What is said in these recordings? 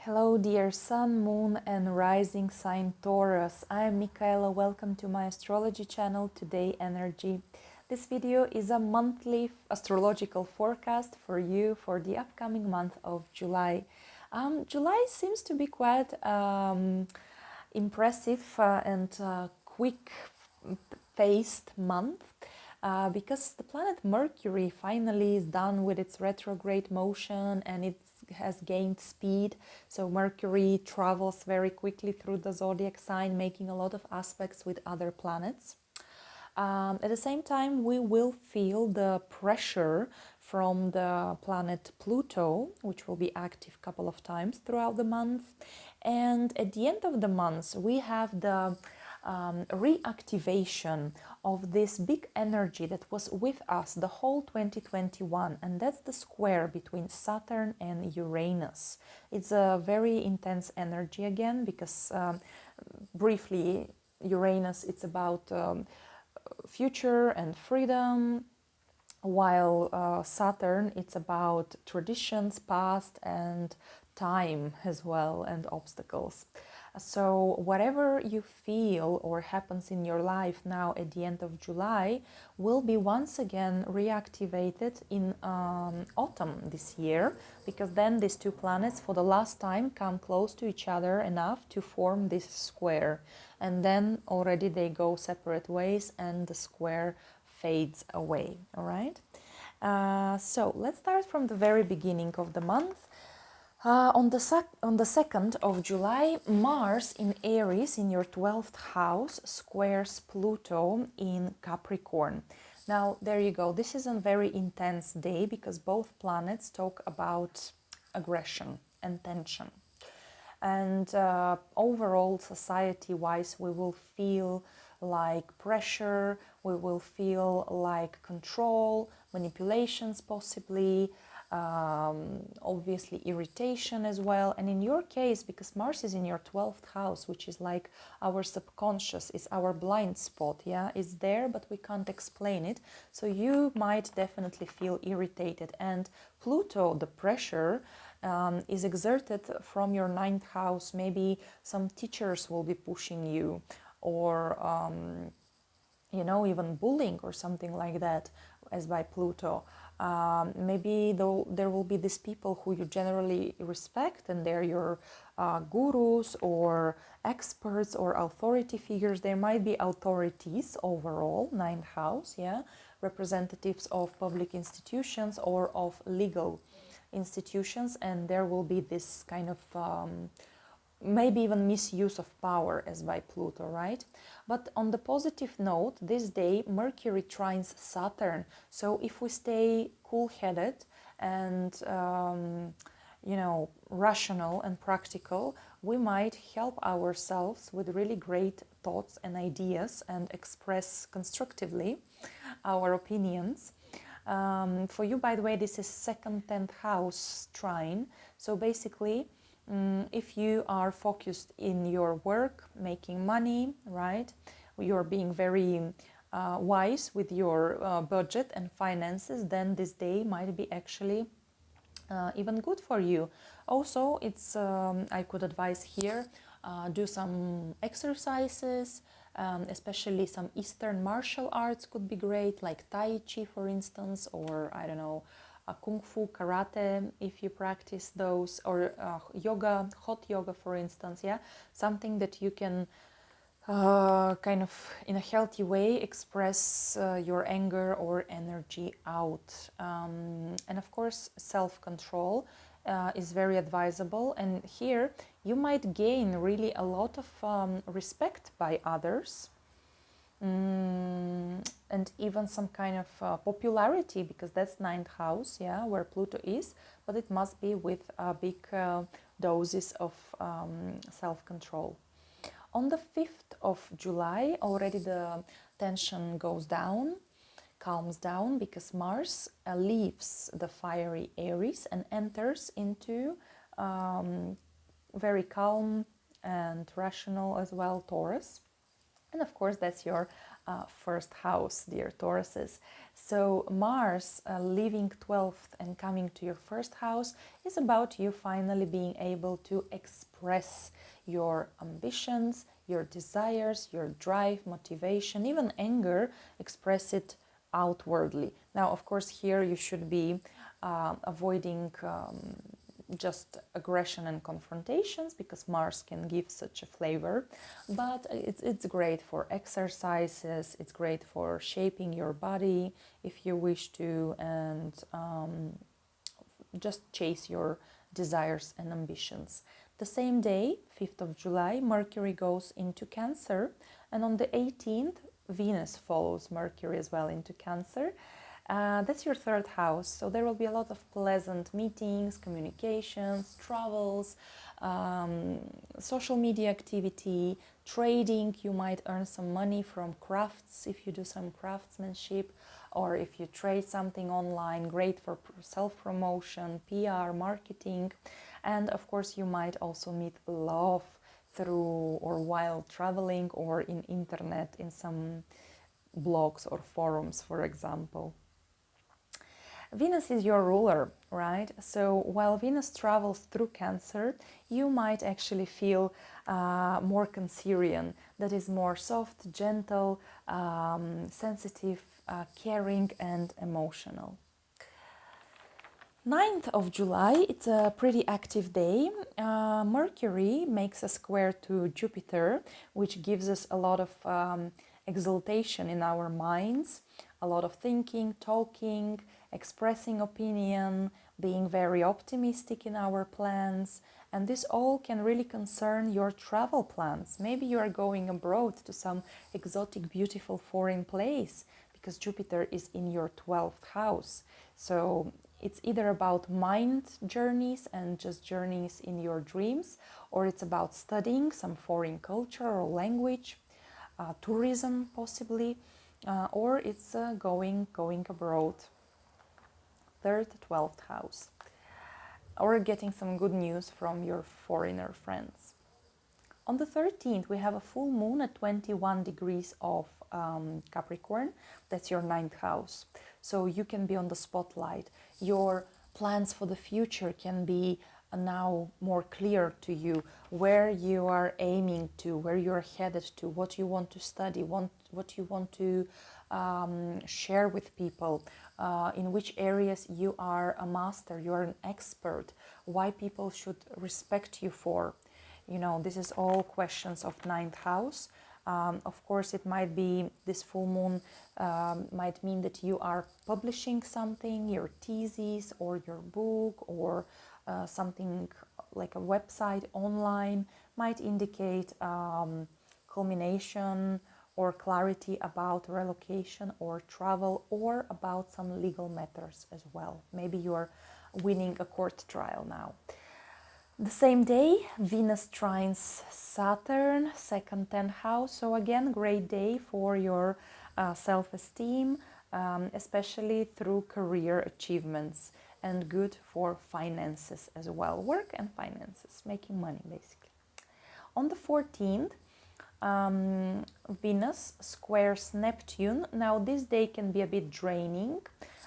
Hello dear Sun, Moon and Rising sign Taurus. I am Michaela. Welcome to my astrology channel Todayenergy. This video is a monthly astrological forecast for you for the upcoming month of July. July seems to be quite impressive and quick-paced month. Because the planet Mercury finally is done with its retrograde motion and it has gained speed. So Mercury travels very quickly through the zodiac sign, making a lot of aspects with other planets. At the same time, we will feel the pressure from the planet Pluto, which will be active a couple of times throughout the month. And at the end of the month, we have the reactivation of this big energy that was with us the whole 2021, and that's the square between Saturn and Uranus. It's a very intense energy again because briefly Uranus, it's about future and freedom, while Saturn, it's about traditions, past and time as well, and obstacles. So whatever you feel or happens in your life now at the end of July will be once again reactivated in autumn this year, because then these two planets for the last time come close to each other enough to form this square, and then already they go separate ways and the square fades away. All right, so let's start from the very beginning of the month. On the 2nd of July, Mars in Aries in your 12th house squares Pluto in Capricorn. Now, there you go. This is a very intense day because both planets talk about aggression and tension. And overall, society-wise, we will feel like pressure, we will feel like control, manipulations possibly, obviously irritation as well. And in your case, because Mars is in your 12th house, which is like our subconscious, is our blind spot, yeah, it's there but we can't explain it, so you might definitely feel irritated. And Pluto, the pressure, is exerted from your 9th house. Maybe some teachers will be pushing you, or you know, even bullying or something like that, as by Pluto. Maybe there will be these people who you generally respect and they're your gurus or experts or authority figures. There might be authorities overall, 9th house, yeah, representatives of public institutions or of legal institutions, and there will be this kind of maybe even misuse of power as by Pluto, right? But on the positive note, this day Mercury trines Saturn. So if we stay cool-headed and you know, rational and practical, we might help ourselves with really great thoughts and ideas and express constructively our opinions. For you, by the way, this is 2nd 10th house trine. So basically, if you are focused in your work, making money, right, you're being very wise with your budget and finances, then this day might be actually even good for you. Also, it's I could advise here, do some exercises, especially some Eastern martial arts could be great, like Tai Chi, for instance, or I don't know, Kung Fu, Karate, if you practice those, or yoga, hot yoga, for instance, yeah, something that you can kind of in a healthy way express your anger or energy out. And of course, self-control is very advisable, and here you might gain really a lot of respect by others, and even some kind of popularity, because that's 9th house, yeah, where Pluto is, but it must be with big doses of self-control. On the 5th of July, already the tension goes down, calms down, because Mars leaves the fiery Aries and enters into very calm and rational as well Taurus. And of course, that's your first house, dear Tauruses. So Mars leaving 12th and coming to your first house is about you finally being able to express your ambitions, your desires, your drive, motivation, even anger, express it outwardly. Now, of course, here you should be avoiding just aggression and confrontations, because Mars can give such a flavor, but it's great for exercises, it's great for shaping your body if you wish to, and just chase your desires and ambitions. The same day, 5th of July, Mercury goes into Cancer, and on the 18th, Venus follows Mercury as well into Cancer. That's your third house, so there will be a lot of pleasant meetings, communications, travels, social media activity, trading. You might earn some money from crafts if you do some craftsmanship, or if you trade something online, great for self-promotion, PR, marketing. And of course, you might also meet love through or while traveling, or in internet, in some blogs or forums, for example. Venus is your ruler, right? So while Venus travels through Cancer, you might actually feel more Cancerian, that is more soft, gentle, sensitive, caring and emotional. 9th of July, it's a pretty active day. Mercury makes a square to Jupiter, which gives us a lot of exaltation in our minds, a lot of thinking, talking, expressing opinion, being very optimistic in our plans. And this all can really concern your travel plans. Maybe you are going abroad to some exotic, beautiful foreign place, because Jupiter is in your 12th house. So it's either about mind journeys and just journeys in your dreams, or it's about studying some foreign culture or language, tourism possibly, or it's going abroad. 3rd, 12th house, or getting some good news from your foreigner friends. On the 13th, we have a full moon at 21 degrees of Capricorn. That's your 9th house. So you can be on the spotlight. Your plans for the future can be now more clear to you, where you are aiming to, where you are headed to, what you want to study, what you want to share with people, in which areas you are a master, you are an expert, why people should respect you for. You know, this is all questions of 9th house. Of course, it might be, this full moon might mean that you are publishing something, your thesis or your book, or something like a website online, might indicate culmination or clarity about relocation or travel, or about some legal matters as well. Maybe you are winning a court trial now. The same day, Venus trines Saturn, second 10th house. So again, great day for your self-esteem, especially through career achievements, and good for finances as well. Work and finances, making money basically. On the 14th, Venus squares Neptune. Now this day can be a bit draining,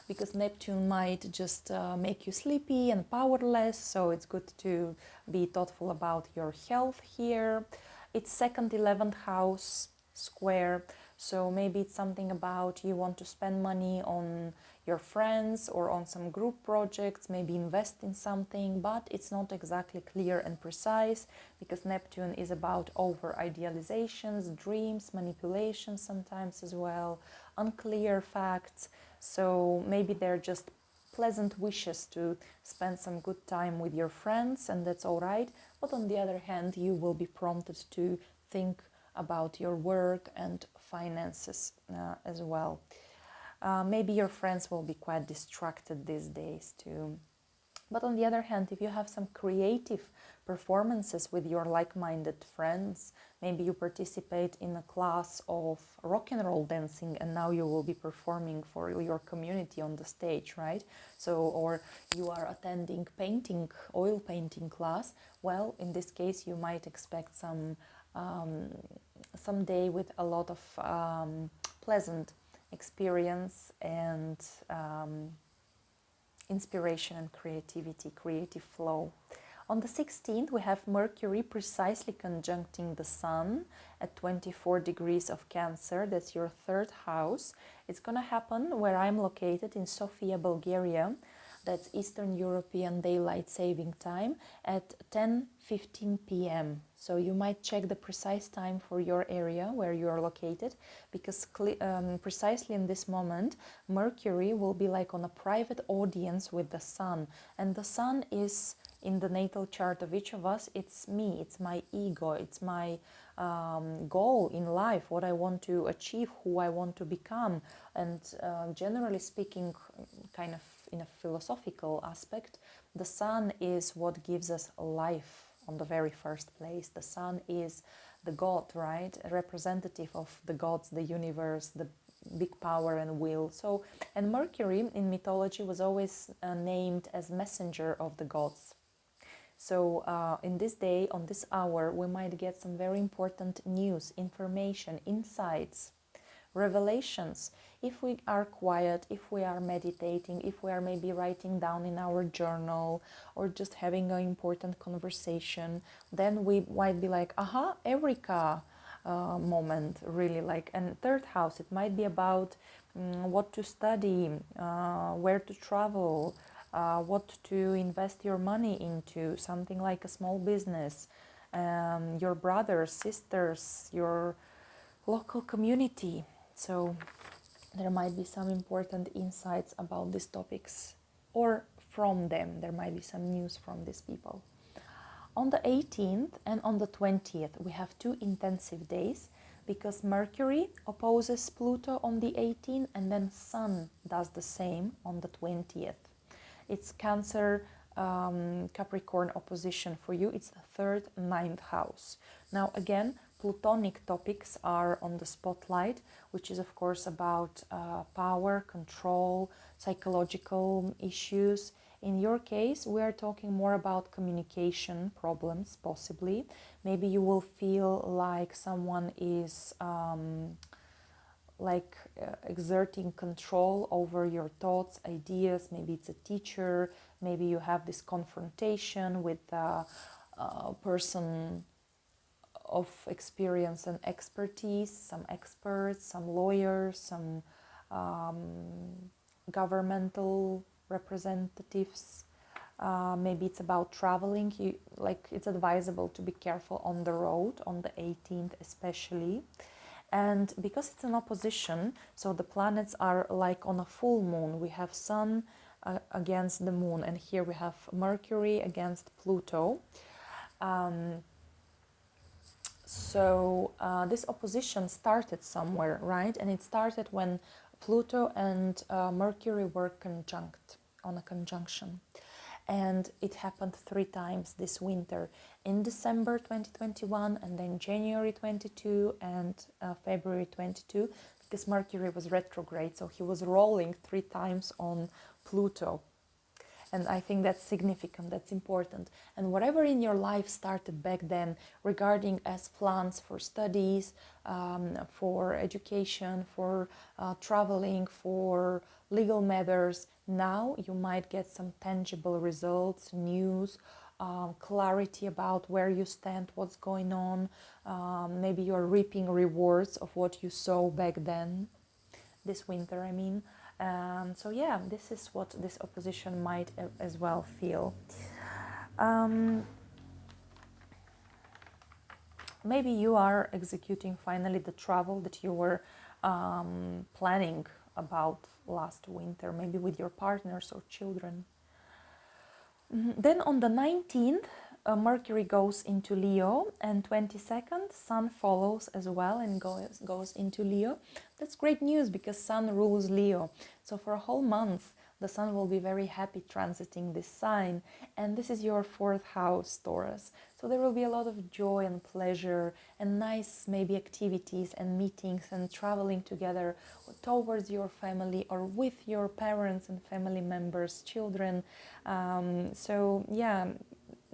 because Neptune might just make you sleepy and powerless, so it's good to be thoughtful about your health here. It's second 11th house square, so maybe it's something about you want to spend money on your friends or on some group projects, maybe invest in something, but it's not exactly clear and precise, because Neptune is about over-idealizations, dreams, manipulation sometimes as well, unclear facts. So maybe they're just pleasant wishes to spend some good time with your friends, and that's all right. But on the other hand, you will be prompted to think about your work and finances as well. Maybe your friends will be quite distracted these days too. But on the other hand, if you have some creative performances with your like-minded friends, maybe you participate in a class of rock and roll dancing, and now you will be performing for your community on the stage, right? So, or you are attending painting, oil painting class. Well, in this case, you might expect some day with a lot of pleasant experience and inspiration and creativity, creative flow. On the 16th, we have Mercury precisely conjuncting the Sun at 24 degrees of Cancer. That's your third house. It's going to happen where I'm located in Sofia, Bulgaria. That's Eastern European Daylight Saving Time at 10:15 p.m. So you might check the precise time for your area where you are located, because precisely in this moment, Mercury will be like on a private audience with the Sun. And the Sun is, in the natal chart of each of us, it's me, it's my ego, it's my goal in life, what I want to achieve, who I want to become. And generally speaking, kind of in a philosophical aspect, the Sun is what gives us life on the very first place. The Sun is the God, right? A representative of the gods, the universe, the big power and will. So, and Mercury in mythology was always named as messenger of the gods. So in this day, on this hour, we might get some very important news, information, insights, revelations. If we are quiet, if we are meditating, if we are maybe writing down in our journal or just having an important conversation, then we might be like, aha, Eureka moment, really, like. And third house, it might be about what to study, where to travel, what to invest your money into, something like a small business, your brothers, sisters, your local community. So there might be some important insights about these topics, or from them, there might be some news from these people. On the 18th and on the 20th, we have two intensive days, because Mercury opposes Pluto on the 18th, and then Sun does the same on the 20th. It's Cancer Capricorn opposition for you. It's the third, ninth house. Now again, Plutonic topics are on the spotlight, which is of course about power, control, psychological issues. In your case, we are talking more about communication problems, possibly. Maybe you will feel like someone is exerting control over your thoughts, ideas. Maybe it's a teacher, maybe you have this confrontation with a person of experience and expertise, some experts, some lawyers, some governmental representatives. Maybe it's about traveling. It's advisable to be careful on the road on the 18th especially. And because it's an opposition, so the planets are like on a full moon. We have Sun against the moon, and here we have Mercury against Pluto. So this opposition started somewhere, right? And it started when Pluto and Mercury were conjunct, on a conjunction. And it happened 3 times this winter, in December 2021, and then January 22 and February 22, because Mercury was retrograde, so he was rolling 3 times on Pluto. And I think that's significant, that's important. And whatever in your life started back then regarding as plans for studies, for education, for traveling, for legal matters, now you might get some tangible results, news, clarity about where you stand, what's going on. Maybe you're reaping rewards of what you sow back then, this winter, I mean. So yeah, this is what this opposition might as well feel. Maybe you are executing finally the travel that you were planning about last winter, maybe with your partners or children. Then on the 19th, Mercury goes into Leo, and 22nd, Sun follows as well and goes into Leo. That's great news, because Sun rules Leo. So for a whole month, the Sun will be very happy transiting this sign. And this is your 4th house, Taurus. So there will be a lot of joy and pleasure and nice maybe activities and meetings and traveling together towards your family or with your parents and family members, children. So yeah,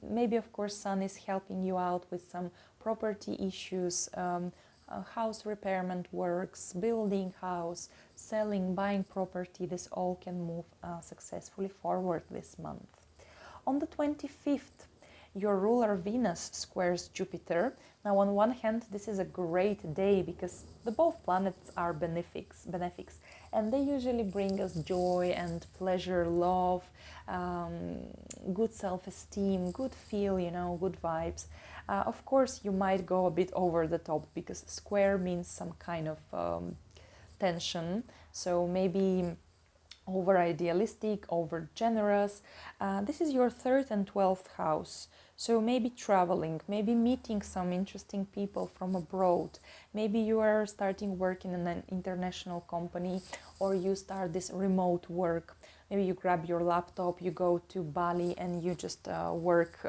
maybe of course Sun is helping you out with some property issues, house repairment works, building house, selling, buying property, this all can move successfully forward this month. On the 25th, your ruler Venus squares Jupiter. Now, on one hand, this is a great day because the both planets are benefics, and they usually bring us joy and pleasure, love, good self-esteem, good feel, you know, good vibes. Of course, you might go a bit over the top because square means some kind of tension. So maybe over idealistic, over generous. This is your 3rd and 12th house. So maybe traveling, maybe meeting some interesting people from abroad. Maybe you are starting work in an international company, or you start this remote work. Maybe you grab your laptop, you go to Bali and you just work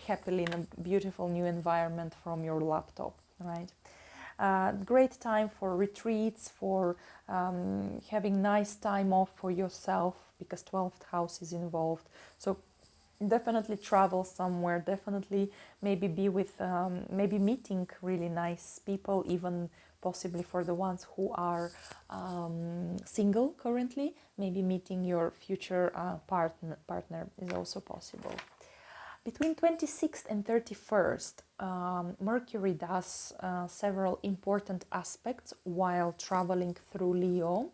happily in a beautiful new environment from your laptop, right? Great time for retreats, for having nice time off for yourself because 12th house is involved. So definitely travel somewhere, definitely maybe be with, maybe meeting really nice people, even possibly for the ones who are single currently, maybe meeting your future partner is also possible. Between 26th and 31st, Mercury does several important aspects while traveling through Leo,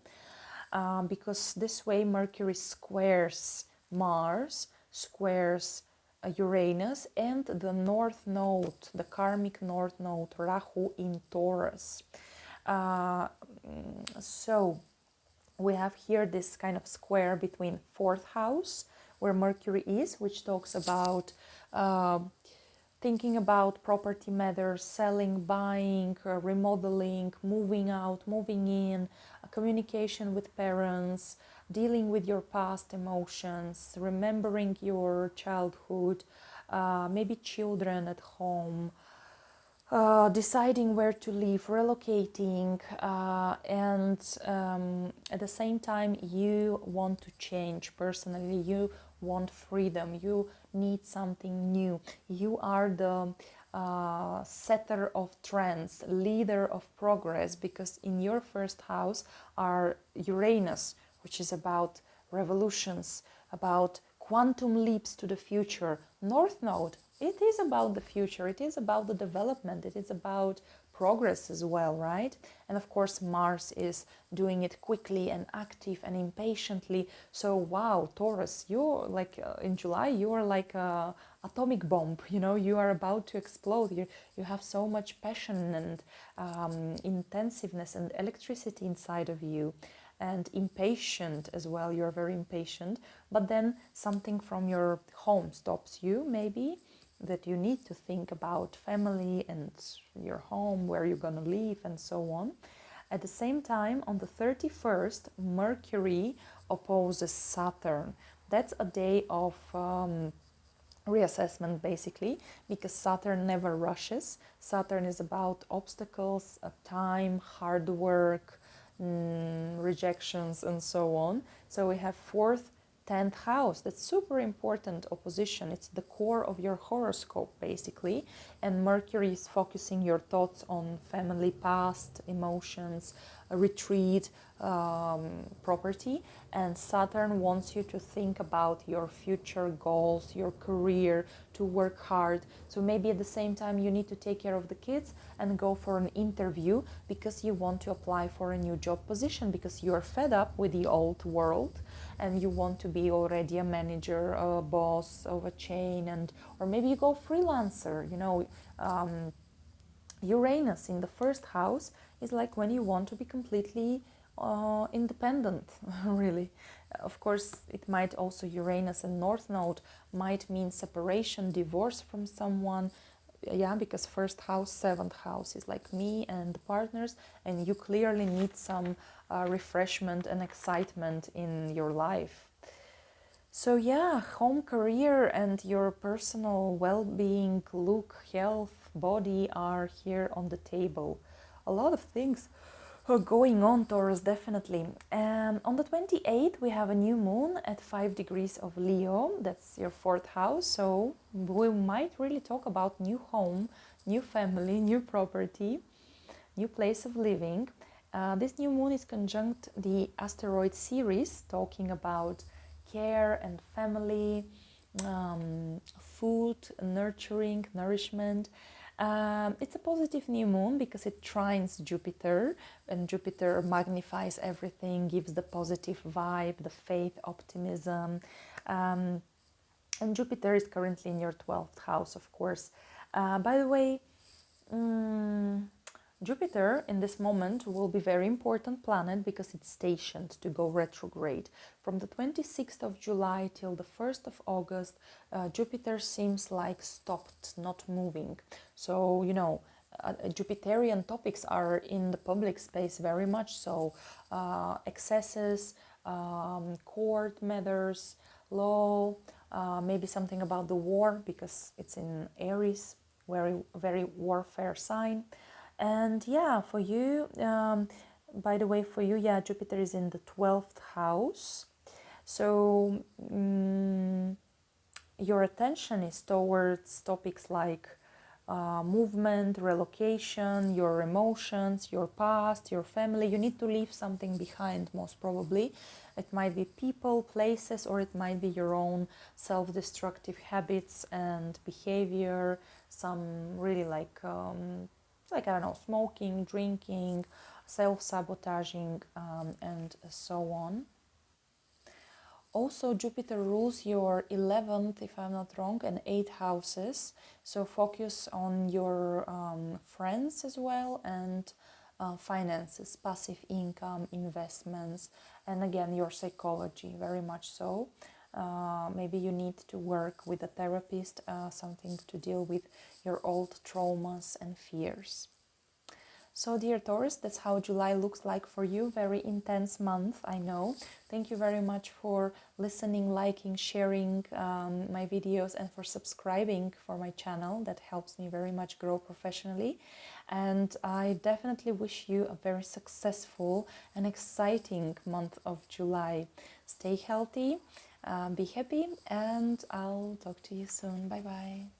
because this way Mercury squares Mars, squares Uranus, and the North Node, the karmic North Node, Rahu in Taurus. So we have here this kind of square between 4th house, where Mercury is, which talks about thinking about property matters, selling, buying, remodeling, moving out, moving in, communication with parents, dealing with your past emotions, remembering your childhood, maybe children at home, deciding where to live, relocating, and at the same time you want to change personally, you want freedom, you need something new, you are the setter of trends, leader of progress, because in your 1st house are Uranus, which is about revolutions, about quantum leaps to the future. North Node, it is about the future, it is about the development, it is about progress as well, right? And of course Mars is doing it quickly and active and impatiently. So wow, Taurus, you're like in July you are like a atomic bomb, you know, you are about to explode. You have so much passion and intensiveness and electricity inside of you, and impatient as well. You're very impatient, but then something from your home stops you, maybe that you need to think about family and your home, where you're gonna live and so on. At the same time, on the 31st, Mercury opposes Saturn. That's a day of reassessment, basically, because Saturn never rushes. Saturn is about obstacles, time, hard work, rejections, and so on. So we have 4th, 10th house. That's super important opposition. It's the core of your horoscope, basically. And Mercury is focusing your thoughts on family, past, emotions, retreat, property. And Saturn wants you to think about your future goals, your career, to work hard. So maybe at the same time you need to take care of the kids and go for an interview because you want to apply for a new job position, because you're fed up with the old world and you want to be already a manager, a boss of a chain, and or maybe you go freelancer, you know. Uranus in the 1st house is like when you want to be completely independent, really. Of course, it might also, Uranus and North Node might mean separation, divorce from someone. Yeah, because 1st house, 7th house is like me and the partners, and you clearly need some refreshment and excitement in your life. So yeah, home, career, and your personal well-being, look, health, body are here on the table. A lot of things are going on, Taurus, definitely. On the 28th, we have a new moon at 5 degrees of Leo. That's your 4th house. So we might really talk about new home, new family, new property, new place of living. This new moon is conjunct the asteroid Ceres, talking about care and family, food, nurturing, nourishment. It's a positive new moon because it trines Jupiter, and Jupiter magnifies everything, gives the positive vibe, the faith, optimism. And Jupiter is currently in your 12th house, of course. By the way, Jupiter in this moment will be very important planet because it's stationed to go retrograde. From the 26th of July till the 1st of August, Jupiter seems like stopped, not moving. So, you know, Jupiterian topics are in the public space very much so. Excesses, court matters, law, maybe something about the war because it's in Aries, very warfare sign. And yeah, for you, by the way, for you, yeah, Jupiter is in the 12th house. So your attention is towards topics like movement, relocation, your emotions, your past, your family. You need to leave something behind, most probably. It might be people, places, or it might be your own self-destructive habits and behavior, some really like I don't know, smoking, drinking, self-sabotaging, and so on. Also, Jupiter rules your 11th, if I'm not wrong, and 8th houses. So focus on your friends as well, and finances, passive income, investments, and again, your psychology, very much so. Maybe you need to work with a therapist, something to deal with your old traumas and fears. So, dear Taurus, that's how July looks like for you. Very intense month, I know. Thank you very much for listening, liking, sharing my videos, and for subscribing for my channel. That helps me very much grow professionally. And I definitely wish you a very successful and exciting month of July. Stay healthy, be happy, and I'll talk to you soon. Bye-bye.